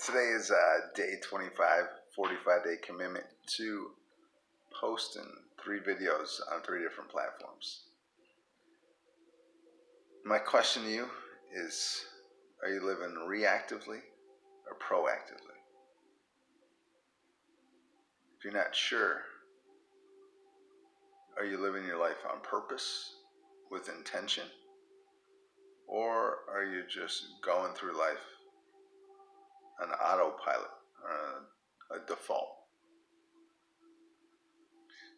Today is day 25, 45-day commitment to posting 3 videos on 3 different platforms. My question to you is, are you living reactively or proactively? If you're not sure, are you living your life on purpose, with intention, or are you just going through life on autopilot, or a default?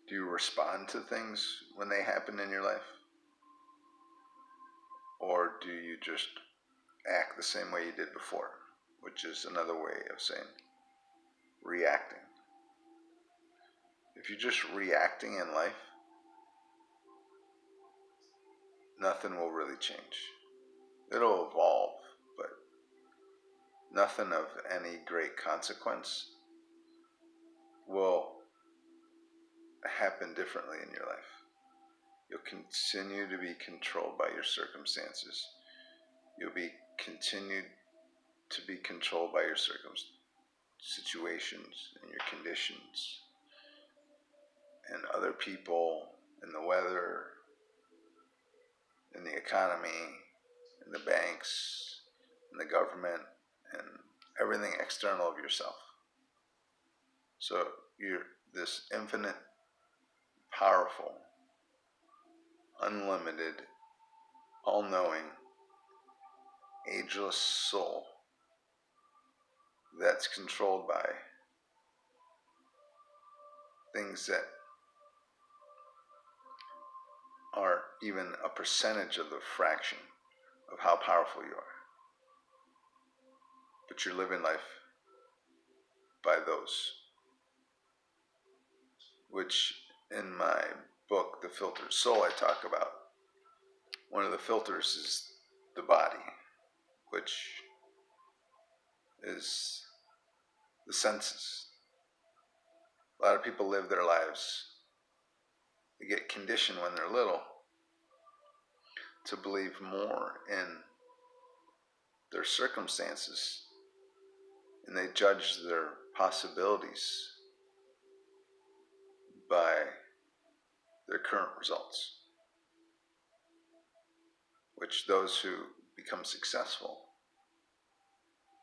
Do you respond to things when they happen in your life? Or do you just act the same way you did before, which is another way of saying reacting? If you're just reacting in life, nothing will really change. It'll evolve, but nothing of any great consequence will happen differently in your life. You'll continue to be controlled by your circumstances. You'll be continued to be controlled by your situations and your conditions and other people and the weather and the economy and the banks and the government and everything external of yourself. So you're this infinite, powerful, unlimited, all-knowing, ageless soul that's controlled by things that are even a percentage of the fraction of how powerful you are. But you're living life by those, which in my book, The Filtered Soul, I talk about. One of the filters is the body, which is the senses. A lot of people live their lives, they get conditioned when they're little to believe more in their circumstances, and they judge their possibilities by their current results, which those who become successful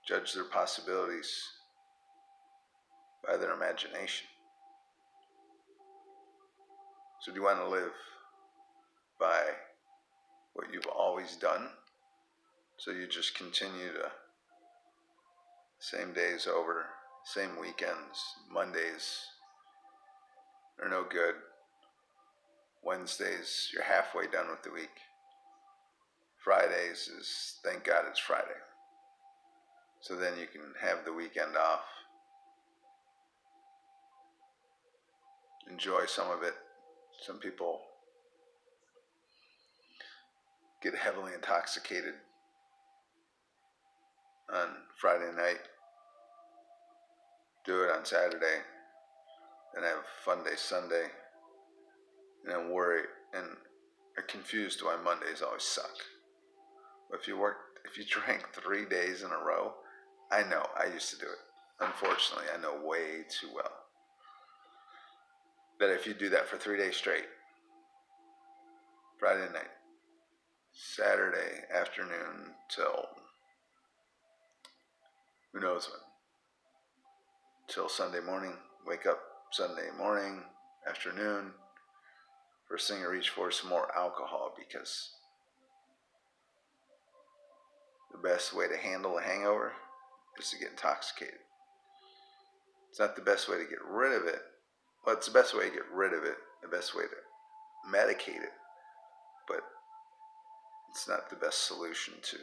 judge their possibilities by their imagination. So do you want to live by what you've always done? So you just continue to, same days over, same weekends, Mondays are no good. Wednesdays, you're halfway done with the week. Fridays is, thank God it's Friday. So then you can have the weekend off. Enjoy some of it. Some people get heavily intoxicated on Friday night, do it on Saturday, and have a fun day Sunday, and then worry and are confused why Mondays always suck. But if you drank 3 days in a row, I know, I used to do it. Unfortunately, I know way too well that if you do that for 3 days straight, Friday night, Saturday afternoon till who knows when, till Sunday morning, wake up Sunday morning, afternoon, first thing I reach for is some more alcohol, because the best way to handle a hangover is to get intoxicated. It's not the best way to get rid of it. Well, it's the best way to get rid of it, the best way to medicate it, but it's not the best solution to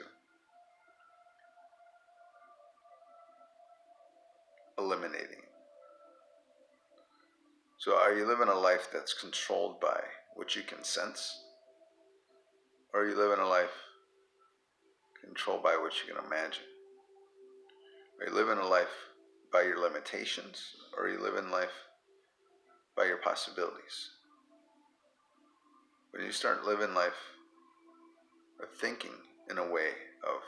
eliminating it. So are you living a life that's controlled by what you can sense? Or are you living a life controlled by what you can imagine? Are you living a life by your limitations? Or are you living life by your possibilities? When you start living life or thinking in a way of,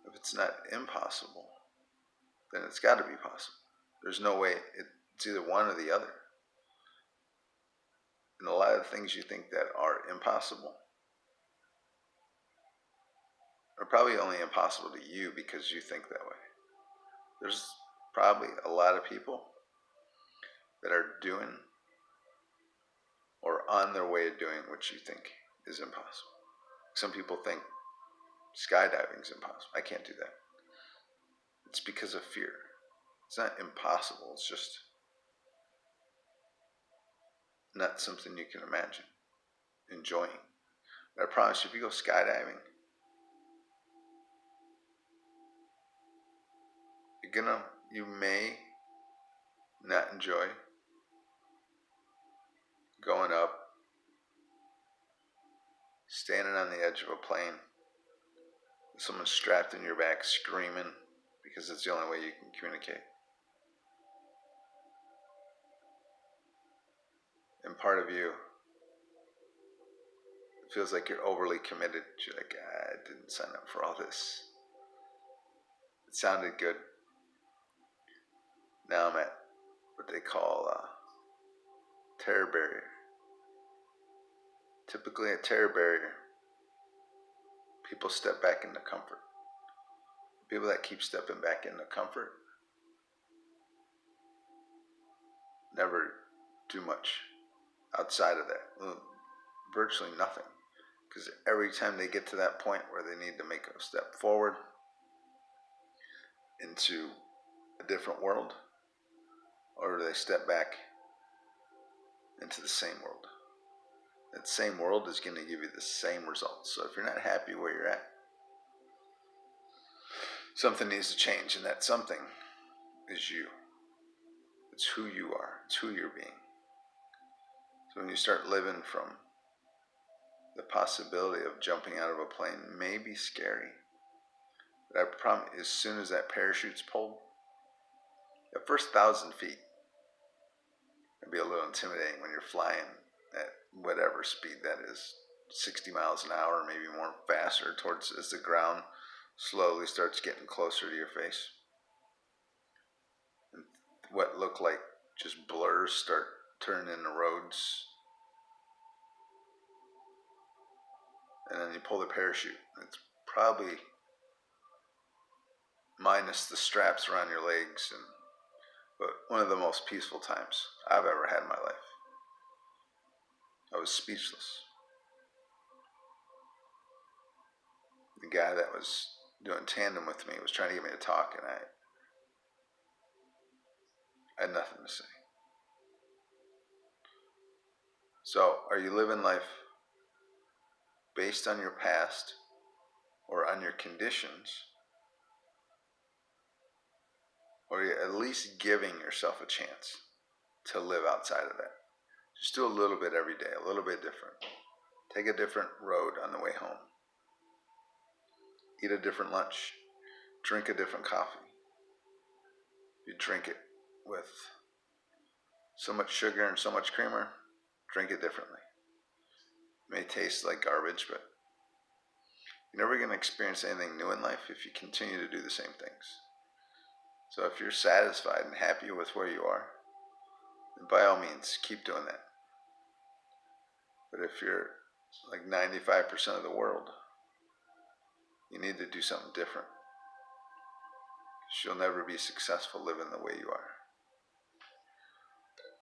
if it's not impossible, then it's got to be possible. There's no way it's either one or the other. And a lot of the things you think that are impossible are probably only impossible to you because you think that way. There's probably a lot of people that are doing or on their way of doing what you think is impossible. Some people think skydiving is impossible. I can't do that. It's because of fear. It's not impossible. It's just not something you can imagine enjoying. But I promise you, if you go skydiving, you may not enjoy going up, standing on the edge of a plane, with someone strapped in your back screaming because it's the only way you can communicate. And part of you feels like you're overly committed. You're like, I didn't sign up for all this. It sounded good. Now I'm at what they call terror barrier. Typically at terror barrier, people step back into comfort. People that keep stepping back into comfort never do much outside of that. Well, virtually nothing. Because every time they get to that point where they need to make a step forward into a different world, or they step back into the same world. That same world is going to give you the same results. So if you're not happy where you're at, something needs to change, and that something is you. It's who you are. It's who you're being. So when you start living from the possibility of jumping out of a plane, may be scary, but I promise, as soon as that parachute's pulled, the first 1,000 feet can be a little intimidating when you're flying at whatever speed that is, 60 miles an hour, maybe more faster, towards as the ground slowly starts getting closer to your face. And what look like just blurs start turning into roads. And then you pull the parachute. It's probably minus the straps around your legs, but one of the most peaceful times I've ever had in my life. I was speechless. The guy that was doing tandem with me was trying to get me to talk, and I had nothing to say. So, are you living life based on your past or on your conditions? Or are you at least giving yourself a chance to live outside of that? Just do a little bit every day, a little bit different. Take a different road on the way home. Eat a different lunch. Drink a different coffee. You drink it with so much sugar and so much creamer, drink it differently. It may taste like garbage, but you're never going to experience anything new in life if you continue to do the same things. So if you're satisfied and happy with where you are, then by all means, keep doing that. But if you're like 95% of the world, you need to do something different. You'll never be successful living the way you are.